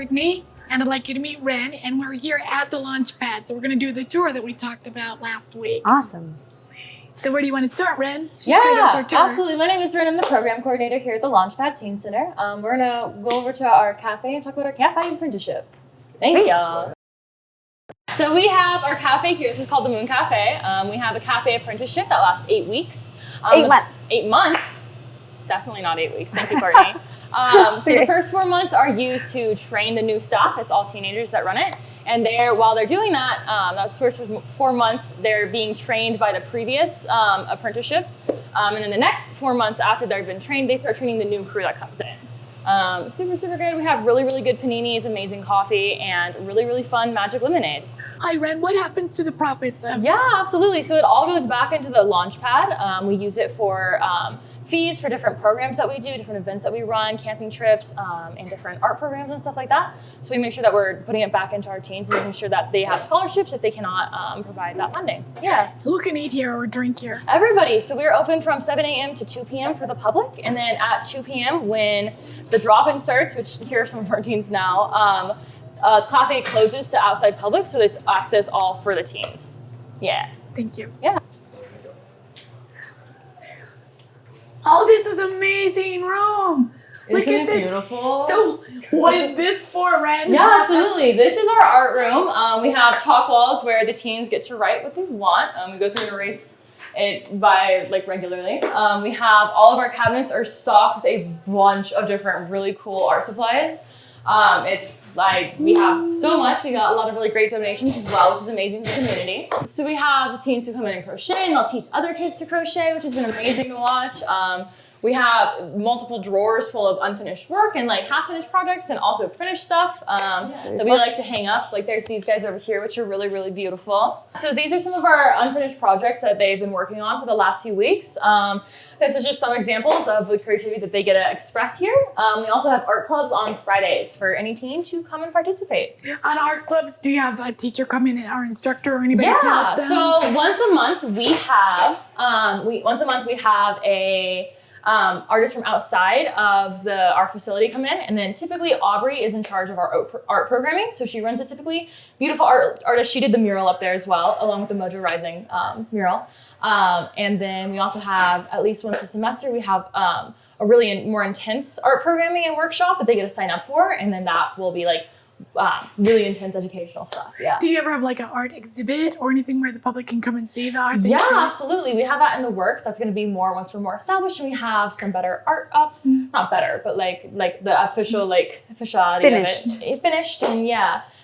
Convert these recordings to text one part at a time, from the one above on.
Courtney, and I'd like you to meet Ren, and we're here at the launch pad, so we're going to do the tour that we talked about last week. Awesome. So where do you want to start, Ren? She's yeah, gonna give us our tour. Absolutely. My name is Ren. I'm the program coordinator here at the Launchpad Teen Center. We're going to go over to our cafe and talk about our cafe apprenticeship. Thank y'all. So we have our cafe here. This is called the Moon Cafe. We have a cafe apprenticeship that lasts 8 weeks. 8 months. 8 months. Definitely not 8 weeks. Thank you, Courtney. So the first 4 months are used to train the new staff. It's all teenagers that run it. And while they're doing that, those first 4 months, they're being trained by the previous apprenticeship. And then the next 4 months after they've been trained, they start training the new crew that comes in. Super, super good. We have really, really good paninis, amazing coffee, and really, really fun magic lemonade. Hi, Ren. What happens to the profits of... Yeah, absolutely. So it all goes back into the Launchpad. We use it for fees for different programs that we do, different events that we run, camping trips, and different art programs and stuff like that. So we make sure that we're putting it back into our teens and making sure that they have scholarships if they cannot provide that funding. Yeah. Who can eat here or drink here? Everybody. So we're open from 7 a.m. to 2 p.m. for the public. And then at 2 p.m. when the drop-in starts, which here are some of our teens now, cafe closes to outside public, so it's access all for the teens. Yeah. Thank you. Yeah. Oh, this is an amazing room. Look Isn't at it this. beautiful? So, what is this for, Ren? Yeah, absolutely. This is our art room. We have chalk walls where the teens get to write what they want. We go through and erase it by regularly. We have all of our cabinets are stocked with a bunch of different really cool art supplies. It's like we have so much. We got a lot of really great donations as well, which is amazing for the community. So we have teens who come in and crochet, and they'll teach other kids to crochet, which has been amazing to watch. We have multiple drawers full of unfinished work and half-finished projects and also finished stuff that we like to hang up. There's these guys over here, which are really, really beautiful. So these are some of our unfinished projects that they've been working on for the last few weeks. This is just some examples of the creativity that they get to express here. We also have art clubs on Fridays for any teen to come and participate. On art clubs, do you have a teacher come in, or instructor, or anybody to help them? So once a month we have a artists from outside of our facility come in, and then typically Aubrey is in charge of our art programming, so she runs it typically. Beautiful artist, she did the mural up there as well, along with the Mojo Rising mural. And then we also have, at least once a semester, we have a really more intense art programming and workshop that they get to sign up for, and then that will be really intense educational stuff. Yeah. Do you ever have an art exhibit or anything where the public can come and see the art? Yeah, absolutely. We have that in the works. That's going to be more once we're more established and we have some better art up. Not better, but the official officiality Finished. of it. Finished, and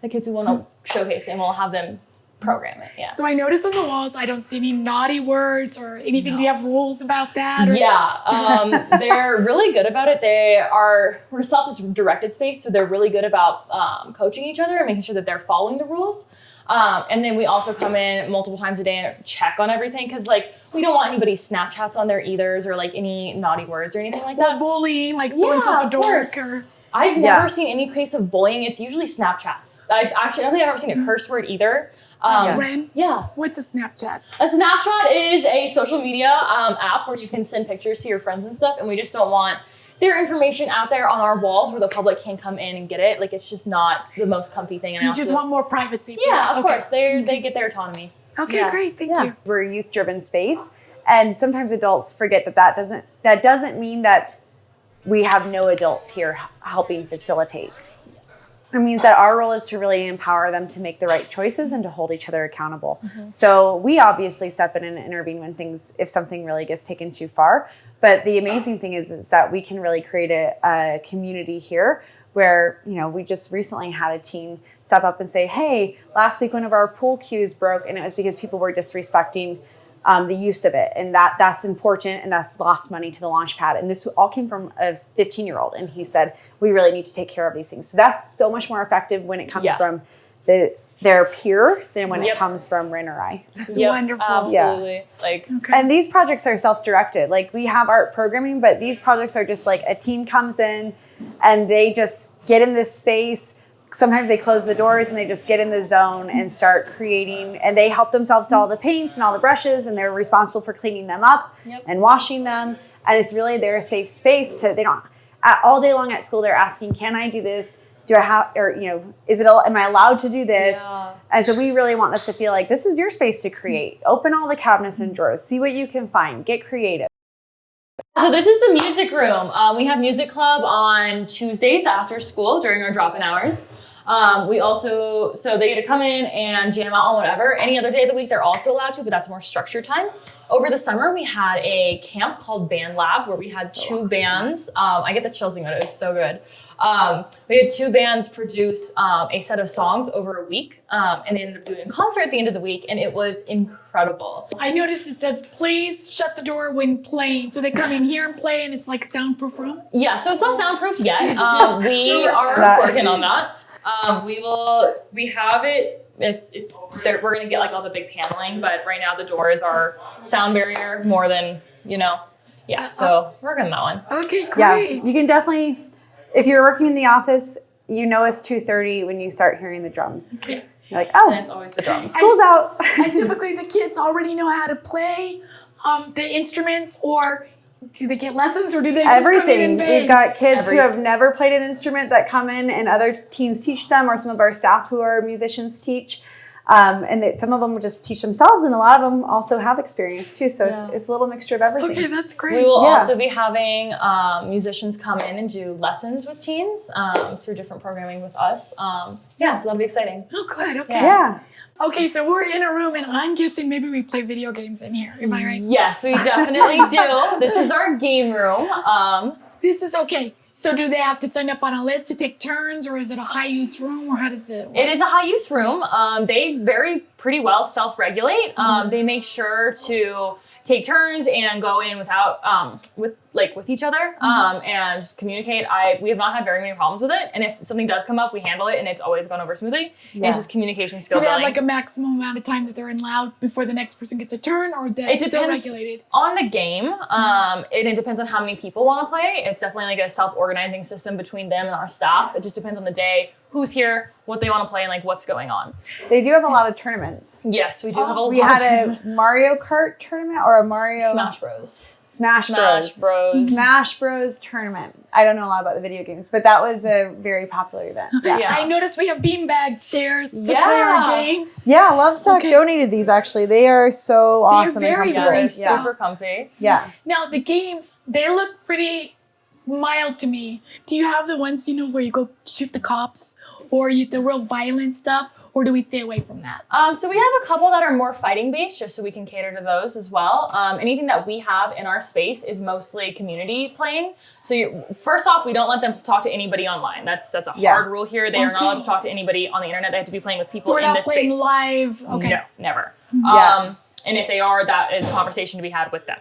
the kids who want to showcase it, and we'll have them program it. Yeah. So I noticed on the walls I don't see any naughty words or anything. Do you have rules about that? Yeah, they're really good about it. We're a self-directed space, so they're really good about coaching each other and making sure that they're following the rules. And then we also come in multiple times a day and check on everything, because we don't want anybody's Snapchats on their ethers or any naughty words or anything like that. Or bullying, so-and-so's a dork. Or... I've never seen any case of bullying. It's usually Snapchats. I don't think I've ever seen a curse word either. Ren? Yeah. What's a Snapchat? A Snapchat is a social media app where you can send pictures to your friends and stuff, and we just don't want their information out there on our walls where the public can come in and get it. It's just not the most comfy thing. And you just want more privacy. Of course. They get their autonomy. Okay, great. Thank you. We're a youth-driven space, and sometimes adults forget that doesn't mean that we have no adults here helping facilitate. It means that our role is to really empower them to make the right choices and to hold each other accountable. Mm-hmm. So we obviously step in and intervene if something really gets taken too far. But the amazing thing is that we can really create a community here where, we just recently had a teen step up and say, hey, last week one of our pool cues broke, and it was because people were disrespecting the use of it. And that's important, and that's lost money to the Launchpad. And this all came from a 15-year-old. And he said, we really need to take care of these things. So that's so much more effective when it comes from their peer than when it comes from Ren or I. That's wonderful. Absolutely. And these projects are self-directed. We have art programming, but these projects are just a team comes in and they just get in this space. Sometimes they close the doors and they just get in the zone and start creating, and they help themselves to all the paints and all the brushes, and they're responsible for cleaning them up and washing them. And it's really their safe space they don't, all day long at school, they're asking, can I do this? do I have, or, am I allowed to do this? Yeah. And so we really want this to feel like this is your space to create. Open all the cabinets and drawers, see what you can find, get creative. So this is the music room. We have music club on Tuesdays after school during our drop-in hours. So they get to come in and jam out on whatever. Any other day of the week, they're also allowed to, but that's more structured time. Over the summer, we had a camp called Band Lab where we had two bands. I get the chills thinking about it. It was so good. We had two bands produce a set of songs over a week, and they ended up doing a concert at the end of the week, and it was incredible. I noticed it says, please shut the door when playing. So they come in here and play, and it's like soundproof room? Yeah, so it's not soundproofed yet. We are working on that. We have it. It's there. We're gonna get like all the big paneling, but right now the doors are sound barrier more than, yeah. So we're working on that one. Okay, great. Yeah, you can definitely, if you're working in the office, it's 2:30 when you start hearing the drums. Okay. You're like, And it's always the drums. school's out. And typically the kids already know how to play the instruments, or do they get lessons, or do they just come in Everything. and bang? We've got kids who have never played an instrument that come in and other teens teach them, or some of our staff who are musicians teach. And some of them just teach themselves, and a lot of them also have experience too. So it's a little mixture of everything. Okay, that's great. We will also be having musicians come in and do lessons with teens through different programming with us. So that'll be exciting. Oh, good. Okay. Yeah. Okay, so we're in a room, and I'm guessing maybe we play video games in here. Am I right? Yes, we definitely do. This is our game room. This is okay. So do they have to sign up on a list to take turns, or is it a high-use room, or how does it work? It is a high-use room. They pretty well self-regulate. They make sure to take turns and go in with each other and communicate. We have not had very many problems with it, and if something does come up, we handle it, and it's always gone over smoothly. And it's just communication skill Do they have building. like a maximum amount of time that they're allowed before the next person gets a turn, or that's It still depends regulated? on the game. It depends on how many people want to play. It's definitely like a self-organizing system between them and our staff. It just depends on the day, who's here, what they want to play, and like what's going on. They do have a lot of tournaments. Yes, we do have a lot We of had tournaments. a Mario Kart tournament or a Mario Smash Bros. Smash Bros. Smash Bros tournament. I don't know a lot about the video games, but that was a very popular event. Yeah. I noticed we have beanbag chairs to play our games. Yeah, Lovestock donated these actually. They are so awesome. very, and very comfortable. They're super comfy. Yeah. Now the games, they look pretty mild to me. Do you have the ones where you go shoot the cops, or the real violent stuff, or do we stay away from that? So we have a couple that are more fighting based, just so we can cater to those as well. Anything that we have in our space is mostly community playing. So first off, we don't let them talk to anybody online. That's a hard rule here. They are not allowed to talk to anybody on the internet. They have to be playing with people So we're in not this playing space. live. Okay. No, never. Yeah. And if they are, that is a conversation to be had with them.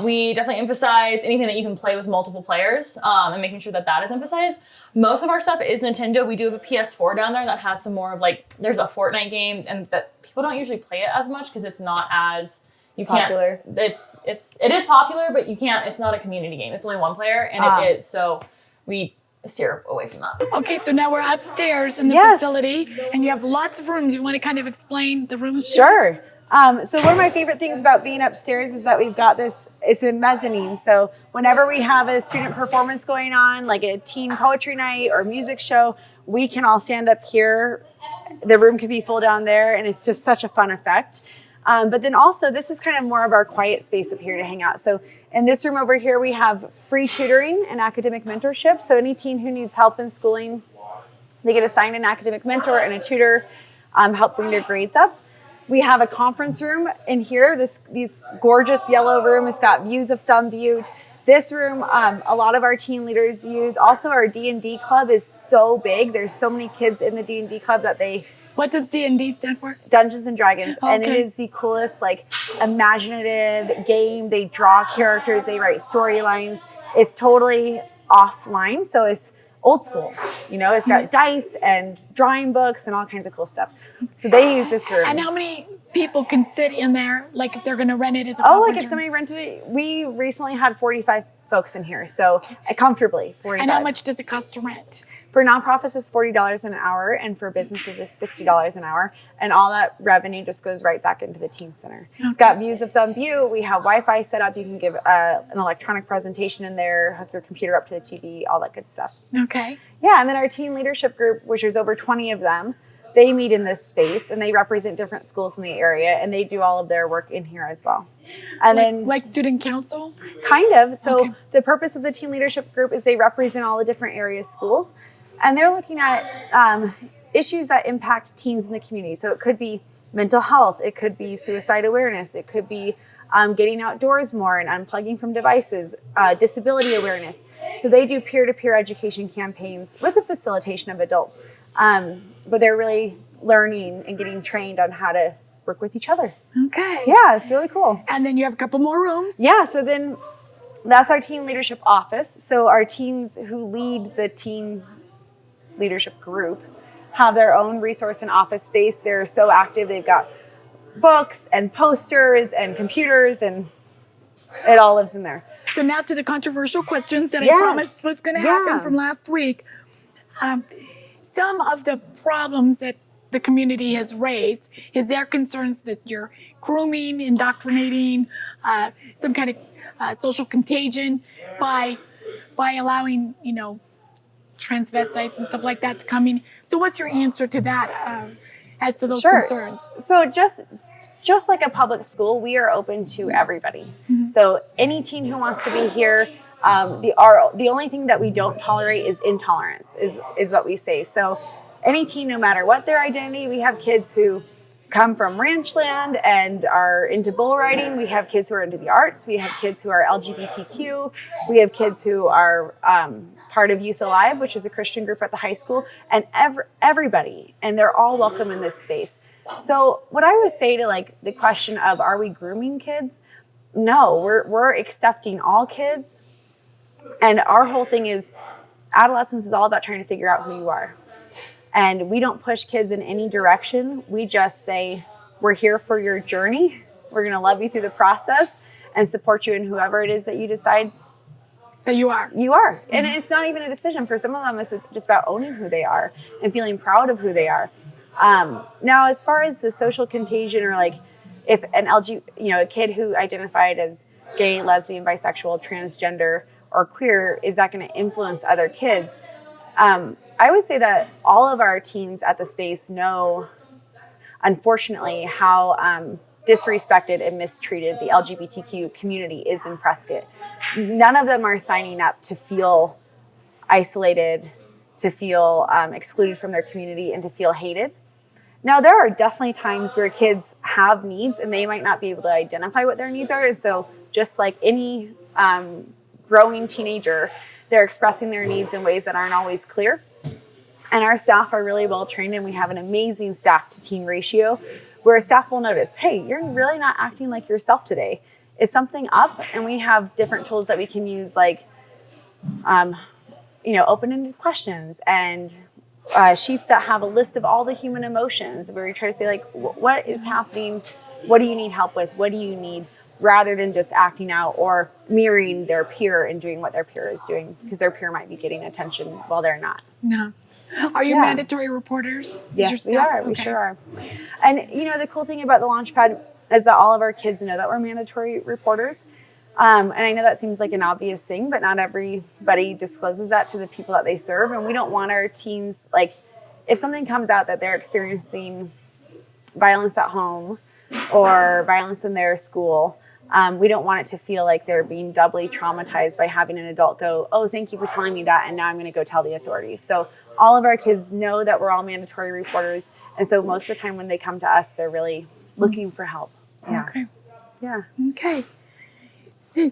We definitely emphasize anything that you can play with multiple players and making sure that is emphasized. Most of our stuff is Nintendo. We do have a PS4 down there that has some more of there's a Fortnite game, and that people don't usually play it as much because it's not as Popular. It is popular, but you can't. It's not a community game. It's only one player, and it is so we steer away from that. Okay, so now we're upstairs in the facility, and you have lots of rooms. You want to kind of explain the rooms? Sure. So one of my favorite things about being upstairs is that we've got it's a mezzanine. So whenever we have a student performance going on, like a teen poetry night or music show, we can all stand up here. The room can be full down there, and it's just such a fun effect. But then also, this is kind of more of our quiet space up here to hang out. So in this room over here, we have free tutoring and academic mentorship. So any teen who needs help in schooling, they get assigned an academic mentor and a tutor, help bring their grades up. We have a conference room in here. This gorgeous yellow room has got views of Thumb Butte. This room, a lot of our teen leaders use. Also, our D&D club is so big. There's so many kids in the D&D club that What does D&D stand for? Dungeons and Dragons. Okay. And it is the coolest, imaginative game. They draw characters. They write storylines. It's totally offline. So it's old school. It's got dice and drawing books and all kinds of cool stuff. So they use this room. And how many people can sit in there, if they're going to rent it as a if conference room? somebody rented it, we recently had 45 folks in here. So comfortably, $40. And how much does it cost to rent? For nonprofits, it's $40 an hour, and for businesses, it's $60 an hour. And all that revenue just goes right back into the teen center. Okay. It's got views of Thumb View. We have Wi-Fi set up. You can give an electronic presentation in there, hook your computer up to the TV, all that good stuff. Okay. Yeah, and then our teen leadership group, which is over 20 of them, they meet in this space, and they represent different schools in the area, and they do all of their work in here as well. And then, like student council? Kind of. So the purpose of the teen leadership group is they represent all the different area schools, and they're looking at issues that impact teens in the community. So it could be mental health, it could be suicide awareness, it could be getting outdoors more and unplugging from devices, disability awareness. So they do peer-to-peer education campaigns with the facilitation of adults. But they're really learning and getting trained on how to work with each other. Okay. Yeah, it's really cool. And then you have a couple more rooms. Yeah, so then that's our teen leadership office. So our teens who lead the teen leadership group have their own resource and office space. They're so active. They've got books and posters and computers, and it all lives in there. So now to the controversial questions that I promised was going to happen from last week. Some of the problems that the community has raised is their concerns that you're grooming, indoctrinating, some kind of social contagion by allowing, transvestites and stuff like that to come in. So what's your answer to that as to those concerns? So just like a public school, we are open to everybody. Mm-hmm. So any teen who wants to be here, the only thing that we don't tolerate is intolerance, is what we say. So any teen, no matter what their identity, we have kids who come from ranch land and are into bull riding. We have kids who are into the arts. We have kids who are LGBTQ. We have kids who are part of Youth Alive, which is a Christian group at the high school, and everybody, and they're all welcome in this space. So what I would say to the question of, are we grooming kids? No, we're accepting all kids. And our whole thing is adolescence is all about trying to figure out who you are. And we don't push kids in any direction. We just say, we're here for your journey. We're going to love you through the process and support you in whoever it is that you decide that you are. You are. Mm-hmm. And it's not even a decision. For some of them, it's just about owning who they are and feeling proud of who they are. Now, as far as the social contagion, or if an a kid who identified as gay, lesbian, bisexual, transgender, or queer, is that going to influence other kids? I would say that all of our teens at the space know, unfortunately, how disrespected and mistreated the LGBTQ community is in Prescott. None of them are signing up to feel isolated, to feel excluded from their community, and to feel hated. Now, there are definitely times where kids have needs and they might not be able to identify what their needs are. And so just like any growing teenager, they're expressing their needs in ways that aren't always clear. And our staff are really well trained, and we have an amazing staff to teen ratio where staff will notice, hey, you're really not acting like yourself today. Is something up? And we have different tools that we can use, open-ended questions and sheets that have a list of all the human emotions where we try to say, what is happening? What do you need help with? What do you need? Rather than just acting out or mirroring their peer and doing what their peer is doing, because their peer might be getting attention while they're not. No. Are you mandatory reporters? Yes, we are. Okay. We sure are. And, the cool thing about the Launchpad is that all of our kids know that we're mandatory reporters. And I know that seems like an obvious thing, but not everybody discloses that to the people that they serve. And we don't want our teens, if something comes out that they're experiencing violence at home or violence in their school, we don't want it to feel like they're being doubly traumatized by having an adult go, oh, thank you for telling me that, and now I'm going to go tell the authorities. So all of our kids know that we're all mandatory reporters, and so most of the time when they come to us, they're really looking for help. Yeah. Okay. Yeah. Okay.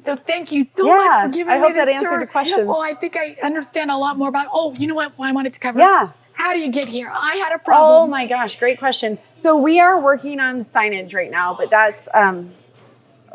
So thank you so much for giving me this I hope that answered the questions. Oh, I think I understand a lot more about, you know what I wanted to cover? Yeah. How do you get here? I had a problem. Oh my gosh, great question. So we are working on signage right now, but that's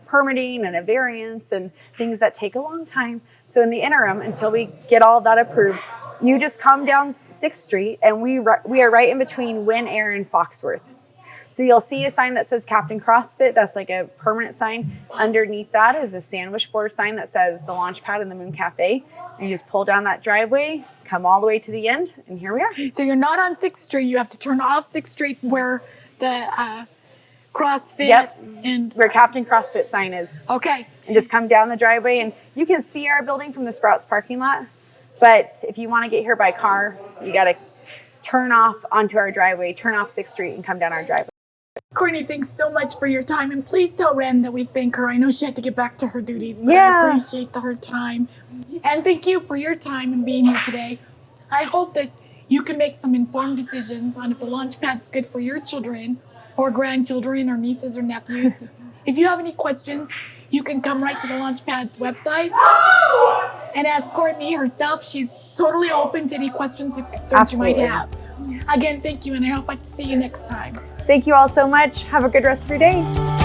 permitting and a variance and things that take a long time. So in the interim, until we get all of that approved, you just come down 6th Street, and we are right in between Wynn Air and Foxworth. So you'll see a sign that says Captain CrossFit. That's like a permanent sign. Underneath that is a sandwich board sign that says the Launch Pad and the Moon Cafe. And you just pull down that driveway, come all the way to the end, and here we are. So you're not on 6th Street. You have to turn off 6th Street where the CrossFit and where Captain CrossFit sign is. Okay. And just come down the driveway, and you can see our building from the Sprouts parking lot. But if you want to get here by car, you got to turn off onto our driveway, turn off 6th Street, and come down our driveway. Courtney, thanks so much for your time, and please tell Ren that we thank her. I know she had to get back to her duties, but I appreciate her time. And thank you for your time and being here today. I hope that you can make some informed decisions on if the Launchpad's good for your children or grandchildren or nieces or nephews. If you have any questions, you can come right to the Launchpad's website and ask Courtney herself. She's totally open to any questions or concerns you might have. Again, thank you, and I hope I see you next time. Thank you all so much. Have a good rest of your day.